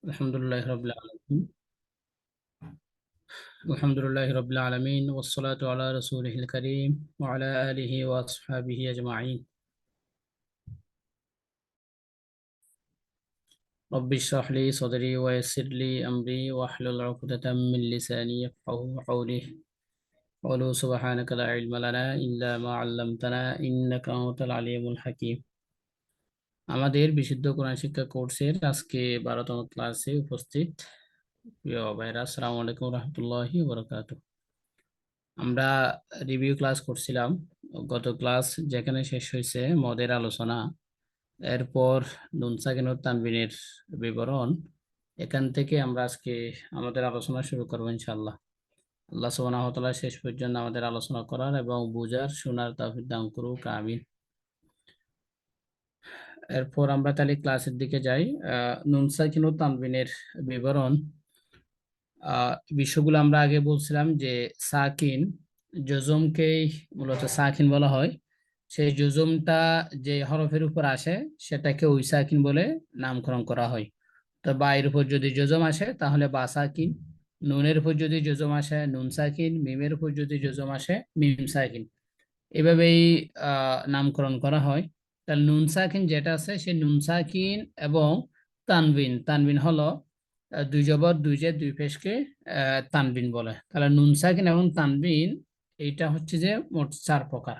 আলহামদুলিল্লাহ রাব্বিল আলামিন আলহামদুলিল্লাহ রাব্বিল আলামিন ওয়াসসালাতু আলা রাসূলিহিল কারীম ওয়া আলা আলিহি ওয়া আসহাবিহি আজমাইন রব্বি ইশরাহ লি সাদরি ওয়া ইয়াসসির লি আমরি ওয়াহলুল 'উকদাতাম মিন লিসানি ইয়াফকাহু কওলি ক্বালু সুবহানাকা লা ইলমা লানা ইল্লা মা 'আল্লামতানা ইন্নাকা আনতাল আলিমুল হাকীম। আমাদের বিশুদ্ধ কোরআন শিক্ষা কোর্সের আজকে 12তম ক্লাসে উপস্থিত প্রিয় ভাইরা, আসসালামু আলাইকুম ওয়া রাহমাতুল্লাহি ওয়া বারাকাতুহু। আমরা রিভিউ ক্লাস করছিলাম। গত ক্লাস যেখানে শেষ হয়েছে মদের আলোচনা, এরপর নুন সাকিন ও তানবিনের বিবরণ, এখান থেকে আমরা আজকে আমাদের আলোচনা শুরু করবো ইনশাআল্লাহ। আল্লাহ সুবহানাহু ওয়া তাআলা শেষ পর্যন্ত আমাদের আলোচনা করার এবং বুঝার শোনার তৌফিক দান করুক, আমিন। এরপর আমরা তাহলে ক্লাসের দিকে যাই। নুন সাকিন ও তানবিনের বিবরণ বিষয়গুলো আমরা আগে বলছিলাম যে সাকিন জজমকেই মূলত সাকিন বলা হয়। সেই জজমটা যে হরফের উপর আসে সেটাকে ওই সাকিন বলে নামকরণ করা হয়। তো বা এর উপর যদি জজম আসে তাহলে বা সাকিন, নুনের উপর যদি জজম আসে নুন সাকিন, মিমের উপর যদি জজম আসে মিম সাকিন। এভাবেই নামকরণ করা হয়। তাহলে নুন সাকিন যেটা আছে সেই নুন সাকিন এবং তানবিন, তানবিন হলো দুই জবর দুই জের দুই পেশকে তানবিন বলে। তাহলে নুন সাকিন এবং তানবিন এইটা হচ্ছে যে মোট 4 প্রকার।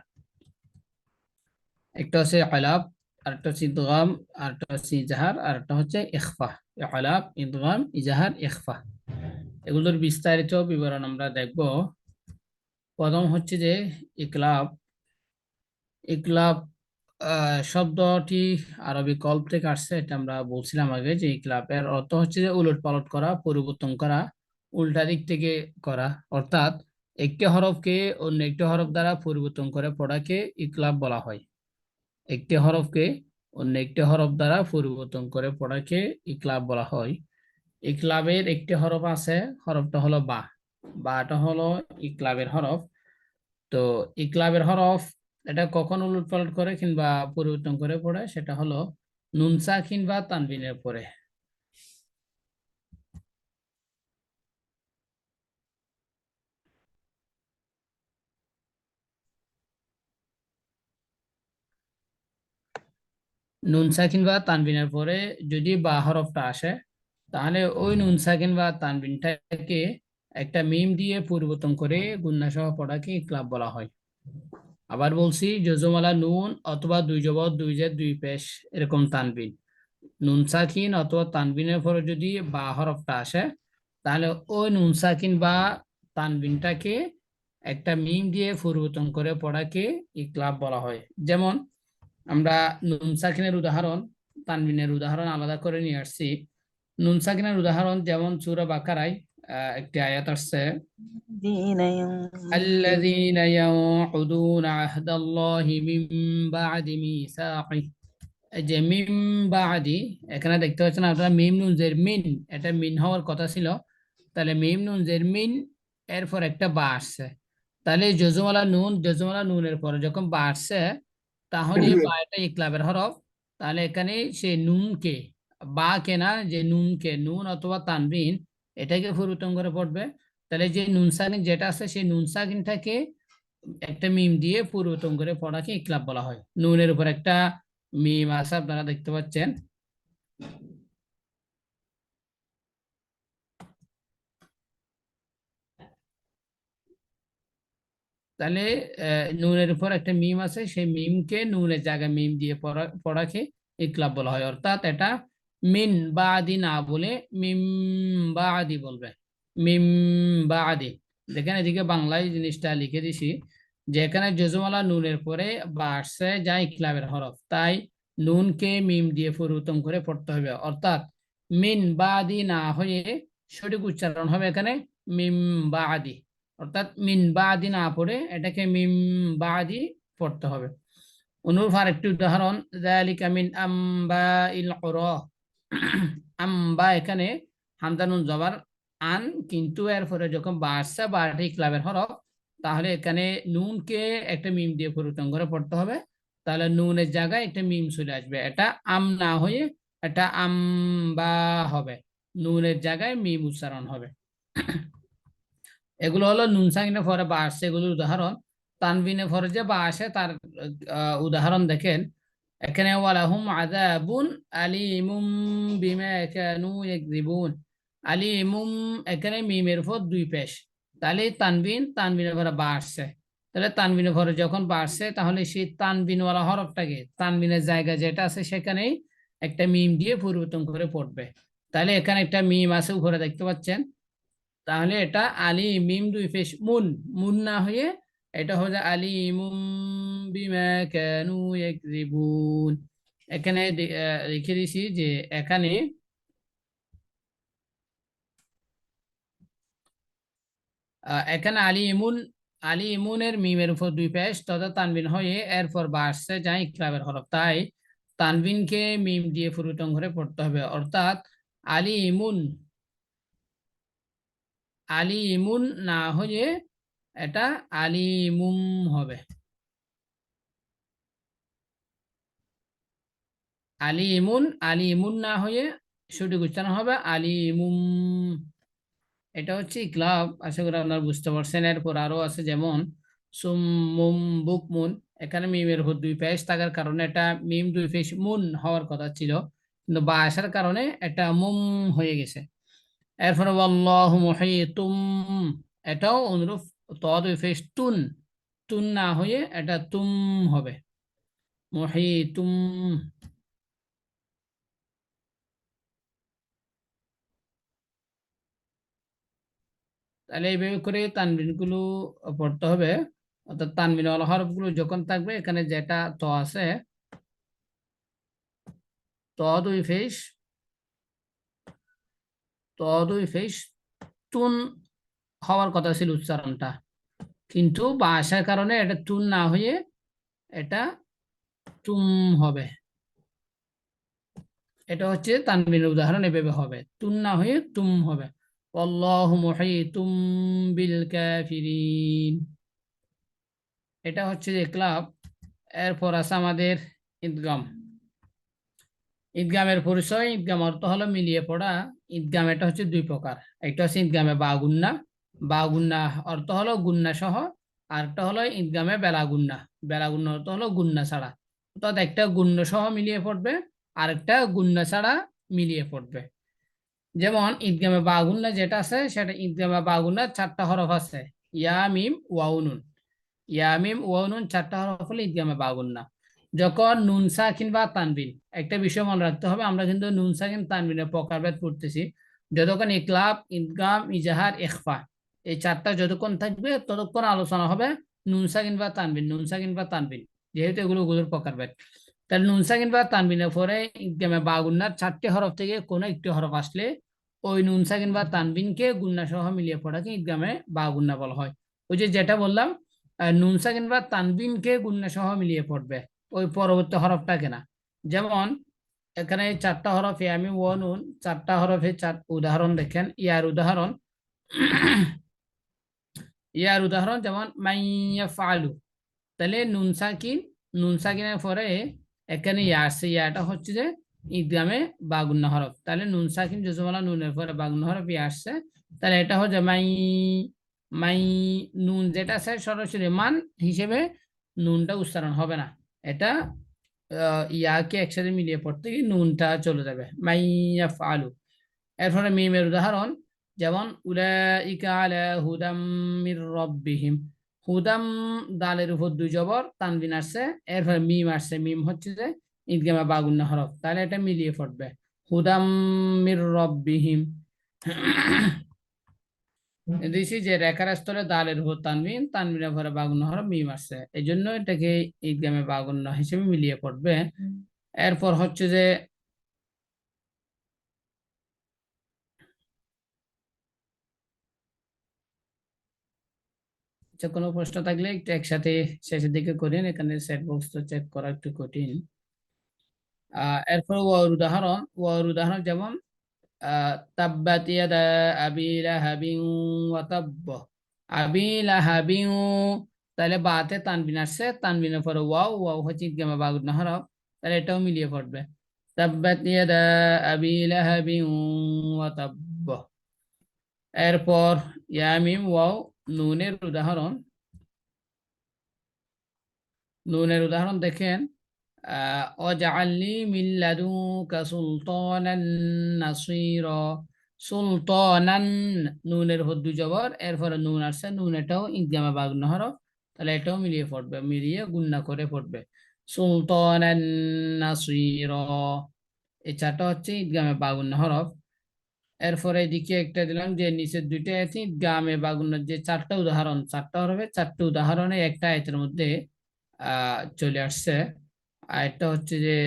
একটা হচ্ছে আলাপ, আরেকটা হচ্ছে ইদগাম, আরেকটা হচ্ছে ইজাহার, আরেকটা হচ্ছে ইখফা। আলাপ, ইদগাম, ইজাহার, ইখফা, এগুলোর বিস্তারিত বিবরণ আমরা দেখব। প্রথম হচ্ছে যে ইকলাব। ইকলাব শব্দটি আরবি কল্প থেকে আসছে, এটা আমরা বলছিলাম আগে যে ইকলাবের অর্থ হচ্ছে যে উলট পালট করা, পরিবর্তন করা, উল্টা দিক থেকে করা। অর্থাৎ একটি হরফকে অন্য একটি হরফ দ্বারা পরিবর্তন করে পড়াকে ইকলাব বলা হয়। একটি হরফকে অন্য একটি হরফ দ্বারা পরিবর্তন করে পড়াকে ইকলাব বলা হয়। ইকলাবের একটি হরফ আছে, হরফটা হলো বা। বাটা হলো ইকলাবের হরফ। তো ইকলাবের হরফ এটা কখন উলটপালট করে কিংবা পরিবর্তন করে পড়ে, সেটা হলো নুন সাকিন বা তানবিনের পরে। নুন সাকিন বা তানবিনের পরে যদি বা হরফটা আসে তাহলে ওই নুন সাকিন বা তানবিনটাকে একটা মিম দিয়ে পরিবর্তন করে গুণনা সহ পড়াকে ইকলাব বলা হয়। আবার বলছি, যজমালা নুন অথবা দুই জবর দুই জের দুই পেশ এরকম তানবিন, নুন সাকিন অথবা তানবিনের পরে যদি বা হরফটা আসে তাহলে ওই নুন সাকিন বা তানবিনটাকে একটা মিম দিয়ে পরিবর্তন করে পড়াকে ইকলাব বলা হয়। যেমন আমরা নুন সাকিনের উদাহরণ, তানবিনের উদাহরণ আলাদা করে নিয়ে আসছি। নুন সাকিনের উদাহরণ যেমন সূরা বাকারায় একটি আয়াত আসছে, الذين ينقضون الذين ينقضون عهد الله من بعد ميثاقه। এই যে মিম বাদি, এখানে দেখতে পাচ্ছেন আপনারা মিম নুন জের মিন, এটা মিন হওয়ার কথা ছিল। তাহলে মিম নুন জের মিন, এরপর একটা বা আসছে। তাহলে যজমালা নুন, যজমালা নুনের পরে যখন বা আসছে তাহলে বা এটা ইকলাবের হরফ। তাহলে এখানে সে নুনকে, বা কে না, যে নুনকে, নুন অথবা তানবিন এটাকে পরিবর্তন করে পড়বে। তাহলে যে নুন সাকিন যেটা আছে সেই নুন সাকিনটাকে একটা মিম দিয়ে পরিবর্তন করে পড়াকে ইকলাব বলা হয়। নুনের উপর একটা মিম আছে আপনারা দেখতে পাচ্ছেন। তাহলে নুনের উপর একটা মিম আছে, সেই মিমকে নুনের জায়গায় মিম দিয়ে পড়াকে ইকলাব বলা হয়। অর্থাৎ এটা মিন বাদি না বলে মিম বাদি বলবে, মিম বাদি। দেখেন এদিকে বাংলায় জিনিসটা লিখে দিছি যে এখানে যজমালা নুনের পরে বা আসছে যা ইকলাবের হরফ, তাই নুনকে মিম দিয়ে পরিবর্তন করে পড়তে হবে। অর্থাৎ মিন বাদি না হয়ে সঠিক উচ্চারণ হবে এখানে মিম বাদি। অর্থাৎ মিন বাদি না পড়ে এটাকে মিম বাদি পড়তে হবে। অনুরূপ আরেকটি উদাহরণ, যালিকা মিন আম্বাইল কুরা। আম্বা, এখানে হামজা নুন জবর আন, কিন্তু এরপরে যখন বা আসছে বাটি ইকলাবের হরফ, তাহলে এখানে নুনকে একটা মিম দিয়ে পরিবর্তন করে পড়তে হবে। তাহলে নুনের জায়গায় একটা মিম চলে আসবে, এটা আম না হয়ে এটা আম্বা হবে। নুনের জায়গায় মিম উচ্চারণ হবে। এগুলো হলো নুন সাকিনের পরে বা আসছে, এগুলোর উদাহরণ। তানবিনের পরে যে বা আসে তার উদাহরণ দেখেন এখানে, ওয়ালাহুম আযাবুন আলীমুম বিমা কানু ইয়াকযিবুন। আলীমুম, এখানে মিমের উপর দুই পেশ, তাহলে তানবিনের পরে বা আসছে। তাহলে তানবিনের পরে যখন বা আসছে তাহলে সেই তানবিনওয়ালা হরফটাকে তানবিনের জায়গা যেটা আছে সেখানেই একটা মিম দিয়ে পরিবর্তন করে পড়বে। তাহলে এখানে একটা মিম আছে উপরে দেখতে পাচ্ছেন, তাহলে এটা আলি মিম দুই পেশ মুন, মুন না হয়ে এটা হচ্ছে আলি মুম বিমা কানু ইয়াকযিবুন। এখানে লিখে দিছি যে এখানে এখানে আলি ইমুনের মিমের উপর দুই পেশ তথা তানবিন হয়ে এরপর বা আসছে যা ইকরাবের হরফ, তাই তানবিনকে মিম দিয়ে পরিবর্তন করে পড়তে হবে, অর্থাৎ আলি ইমুন, আলি ইমুন না হয়ে এটা আলিমুম হবে। আলিমুন না হয়ে সঠিক উচ্চারণ হবে আলিমুম। এটা হচ্ছে ইকলাব, আশা করি আপনারা বুঝতে পারছেন। এরপর আরো আছে যেমন সুমুম বুকমুন, এখানে মিমের উপর দুই পেশ থাকার কারণে এটা মিম দুই পেশ মুন হওয়ার কথা ছিল, কিন্তু বা আসার কারণে এটা মুম হয়ে গেছে। এরপরে আল্লাহু মুহীতুম, এটাও অনুরূপ, ত দুই পেশ তুন, তুন না হয়ে এটা তুম হবে, মুহীতুম। তাহলে এইভাবে করে তানবিন গুলো পড়তে হবে, অর্থাৎ তানবিন ওয়ালা হরফ গুলো যখন থাকবে এখানে যেটা ত আছে, ত দুই ফেস, ত দুই ফেস তুন হওয়ার কথা ছিল উচ্চারণটা, কিন্তু ভাষার কারণে এটা তুন না হয়ে এটা তুম হবে। এটা হচ্ছে তানবিনের উদাহরণ, এভাবে হবে, তুন না হয়ে তুম হবে। আল্লাহু মুহীতুম বিল কাফিরিন। এটা হচ্ছে যে ক্লাব। এরপর আছে আমাদের ইদগাম। ঈদগামের পরিচয়, ঈদগাম অর্থ হলো মিলিয়ে পড়া। ঈদগাম এটা হচ্ছে দুই প্রকার, একটা হচ্ছে ঈদগামে বা গুন্না, বা গুন্না অর্থ হলো গুন্না সহ, আর একটা হলো ঈদগামে বেলা গুন্না, বেলা গুন্না অর্থ হলো গুন্না ছাড়া। অর্থাৎ একটা গুণ্য সহ মিলিয়ে পড়বে আর একটা গুন্না ছাড়া মিলিয়ে পড়বে। যেমন ঈদগামে বা গুন্না যেটা আছে সেটা ঈদগামে বা গুন্নার চারটা হরফ আছে, ইয়া মিম ওয়াও নুন। ইয়া মিম ওয়াও নুন চারটা হরফ হলো ঈদগামে বা গুন্না। যখন নুন সাকিন বা তানবিন, একটা বিষয় মনে রাখতে হবে, আমরা কিন্তু নুন সাকিন তানবিনের প্রকারভেদ পড়তেছি। যতক্ষণ ইকলাব, ইদগাম, ইজাহার, ইখফা, এই চারটা যতক্ষণ থাকবে ততক্ষণ আলোচনা হবে নুন সাকিন বা তানবিন, নুন সাকিন বা তানবিন, যেহেতু এগুলোর প্রকারভেদ। তাহলে নুন সাকিন বা তানবিনের পরে ইদগামে বা গুন্নার চারটি হরফ থেকে কোনো একটি হরফ আসলে ওই নুন সাকিন বা তানবিনকে গুন্না সহ মিলিয়ে পড়াকে ইদগামে বা গুন্না বলা হয়। ওই যে যেটা বললাম, নুন সাকিন বা তানবিনকে গুন্না সহ মিলিয়ে পড়বে, ওই পরবর্তী হরফটাকে না। যেমন এখানে চারটা হরফ ইয়ামি ও নুন, চারটা হরফে চার উদাহরণ দেখেন। ইয়ার উদাহরণ যেমন মাইয়া ফালু, তাহলে নুন সাকিনের পরে এখানে ইয়া আসছে, ইয়াটা হচ্ছে যে ঈদগামে বা গুন্না হরফ, তাহলে নুন সাকিন যজমালা নুনের পরে বা গুন্না হরফ ইয়া আসছে, তাহলে এটা হচ্ছে মাই, মাই, নুন যেটা আছে সরাসরি মান হিসেবে নুনটা উচ্চারণ হবে না, এটা ইয়াকে একসাথে মিলিয়ে পড়তে গিয়ে নুনটা চলে যাবে, মাইয়া ফালু। এরপরে মিমের উদাহরণ যেমন উলাইকা আলা হুদাম মির রাব্বিহিম, হুদাম দালের উপর দুই জবর তানবিন আসছে, এরপরে মিম আসছে, মিম হচ্ছে যে ঈদগামে বা গুন্না হরফ, তাহলে এটা মিলিয়ে পড়বে হুদাম মির রাব্বিহিম। দিছি যে রেখার স্থলে দালের উপর তানবিন, তানবিনের পরে বা গুন্না হরফ মিম আসছে, এই জন্য এটাকে ঈদগামে বা গুন্না হিসেবে মিলিয়ে পড়বে। এরপর হচ্ছে যে আচ্ছা, কোনো প্রশ্ন থাকলে একটু একসাথে শেষের দিকে করেন, এখানে সেট বক্স তো চেক করা একটু কঠিন। এরপর ওয়ার উদাহরণ যেমন তাব্বাত ইয়াদা আবি লাহাবিন ওয়া তাব্ব, আবি লাহাবিন, তাহলে বাতে তানবিন আসছে, তানবিনের পরে ওয়াও, ওয়াও হচ্ছে ইদগামে বা গুন্না হরফ, তাহলে এটাও মিলিয়ে পড়বে তাব্বাত ইয়াদা আবি লাহাবিন ওয়া তাব্ব। এরপর ইয়া মিম ওয়াও নুনের উদাহরণ। দেখেন, ওয়াজআলনি মিন লাদুনকা সুলতানান নাসীরা। সুলতানান, নুনের উপর দুই জবর, এরপরে নুন আসছে, নুন এটাও ইদগামে বাগুন হরফ, তাহলে এটাও মিলিয়ে পড়বে, মিলিয়ে গুণনা করে পড়বে। সুলতানান নাসীরা, এই চারটা হচ্ছে ইদগামে বাগুন হরফ। এরপরে এদিকে একটা দিলাম যে নিচের দুইটা আছে ইদগামে বাগুনের যে চারটা উদাহরণ, চারটা হরফে চারটা উদাহরণে একটা আয়াতের মধ্যে চলে আসছে। আরেকটা হচ্ছে যে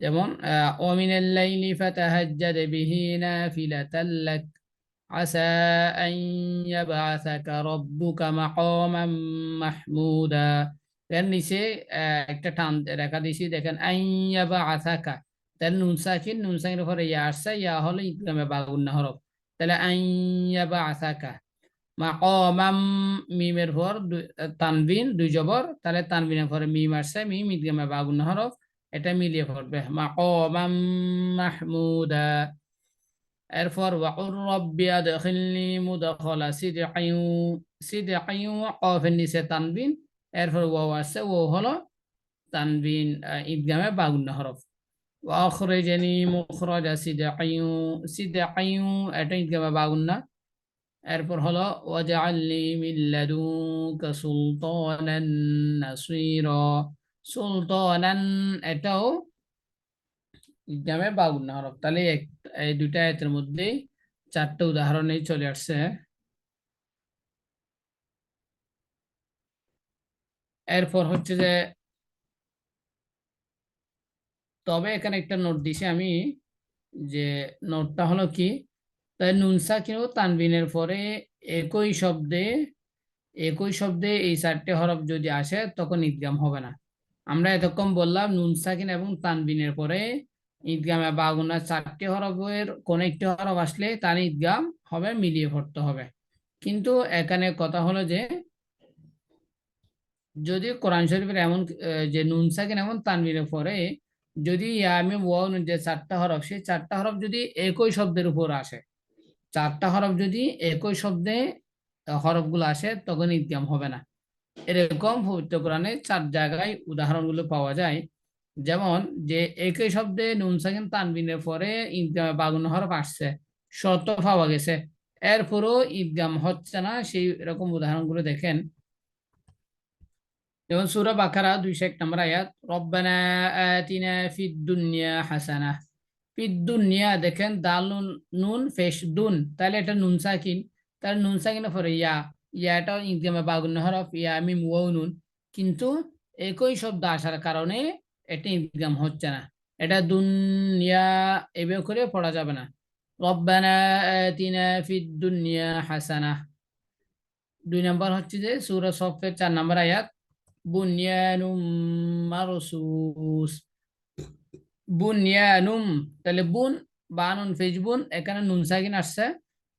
যেমন ওমিনাল লাইলি ফাতাহাজ্জাদ বিহি নাফিলাতাল লাক আসা আন ইয়াবআসাকা রাব্বুকা মাকামান মাহমুদা। এর নিচে একটা টান রেখা দিয়েছি, দেখেন আন ইয়াবআসাকা, তার নুন সাকিন, নুন সাকিনের পরে ইয়া আসছে, ইয়া হলো ইদগামে বাগুন্না হরফ, তাহলে আন ইয়াবআসাকা। মাকামাম, মিমের পর তানবিন দুই জবর, তাহলে তানবিনের পরে মিম আসছে, মিম ইদগামে বাগুন হরফ, এটা মিলিয়ে পড়বে মাকামাম মাহমুদা। এরপর ওয়াকুর রব্বি আদখিলনি মুদখালা সিদকিন, সিদকিন কফের নিচে তানবিন, এরপর ওয়াও আসছে, ও হলো তানবিন ইদগামে বাগুন হরফ। ওয়াখরিজনি মুখরাজা সিদকিন, সিদকিন এটা ইদগামে বাগুন না। এরপর হলো ওয়াজআলনি মিন লাদুনকা সুলতানান নাসীরা। সুলতানান এটাও ইদগামে বাগুন হরফ, তাহলে এই দুইটা আয়াতের মধ্যে চারটা উদাহরণেই চলে আসছে। এরপর হচ্ছে যে, তবে এখানে একটা নোট দিছি আমি, যে নোটটা হলো কি, তাই নুন সাকিন ও তানবিনের পরে একই শব্দে এই চারটে হরফ যদি আসে তখন ইদগাম হবে না। আমরা এতক্ষণ বললাম নুন সাকিন এবং তানবিনের পরে ঈদগামে বাগুনা চারটি হরফের কোন একটি হরফ আসলে তার ঈদগাম হবে, মিলিয়ে পড়তে হবে। কিন্তু এখানে কথা হলো যে যদি কোরআন শরীফের এমন যে নুন সাকিন এবং তানবিনের পরে যদি ইয়া মিম ওয়াও নুন যে চারটা হরফ, সেই চারটা হরফ যদি একই শব্দের উপর আসে, চারটা হরফ যদি একই শব্দে হরফগুলো আসে, তখন ঈদগাম হবে না। এরকম পবিত্র কোরআনে 4 জায়গায় উদাহরণগুলো পাওয়া যায়। যেমন যে একই শব্দে নুন সাকিন তানবিনের পরে ঈদগামে বাগুন হরফ আসছে, শর্ত পাওয়া গেছে, এরপরও ঈদগাম হচ্ছে না, সেই এরকম উদাহরণগুলো দেখেন। যেমন সূরা বাকারা 201 নম্বর আয়াত, রব্বানা আতিনা ফিদ দুনিয়া হাসানাহ। ফিদ দুনিয়া, দেখেন দাল নুন, নুন পেশ দুন, তাহলে এটা নুন সাকিন, তাহলে নুন সাকিনের পরে ইয়াটাও ইদগামে বাগুন হরফ, ইয়া মিম ওয়াও নুন, কিন্তু একই শব্দ আসার কারণে এটা ইদগাম হচ্ছে না। এটা দুনিয়া এভাবে করে পড়া যাবে না। রব্বানা আতিনা ফিদ দুনিয়া হাসানাহ। 2 নম্বর হচ্ছে যে সূরা সফের 4 নম্বর আয়াত, বুনিয়ানুম মারসুস। বুনিয়ানুম, তাহলে বুন বানুন ফেজবুন, এখানে নুন সাকিন আসছে,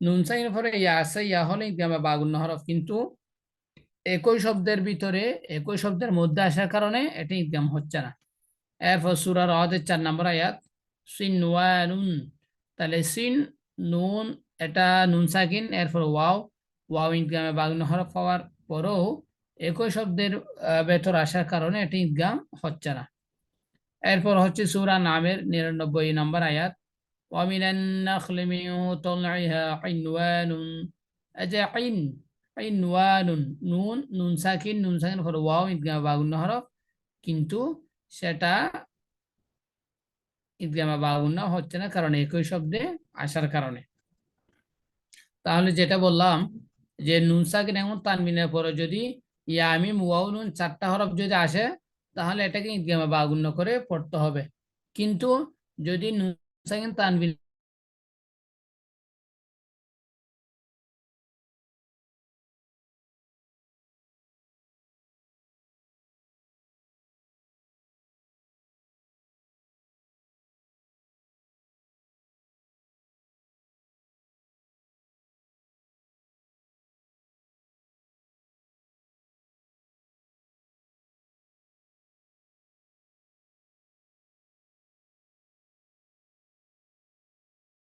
নুন সাকিনের পরে ইয়া আছে, ইয়া হলে ইদগামে বাগুন হরফ, কিন্তু একই শব্দের ভিতরে একই শব্দের মধ্যে আসার কারণে এটা ইদগাম হচ্ছে না। এরপর সূরা রদের 4 নম্বর আয়াত, সিনওয়ানুন, তাহলে সিন নুন, এটা নুন সাকিন, এরপর ওয়াও, ওয়াও ইদগামে বাগুন হরফ হওয়ার পরেও একই শব্দের ভেতর আসার কারণে এটি ইদগাম হচ্ছে না। এরপর হচ্ছে সূরা নামের 99 নম্বর আয়াত, ওয়ামিনান নাখলি মিন তালইহা ইনওয়ানুন। এই যে ইনওয়ানুন, নুন নুন সাকিন, নুন সাকিন পরে ওয়াও ইদগামে বাগুন হরফ, কিন্তু সেটা ইদগামে বাগুন হচ্ছে না, কারণ একই শব্দে আসার কারণে। তাহলে যেটা বললাম যে নুন সাকিন এবং তানবিনের পরে যদি ইয়া মিম ওয়াও নুন চারটা হরফ যদি আসে, তাহলে এটাকে ইদগামে বাগুন করে পড়তে হবে। কিন্তু যদি নুন সাকিন তানবিন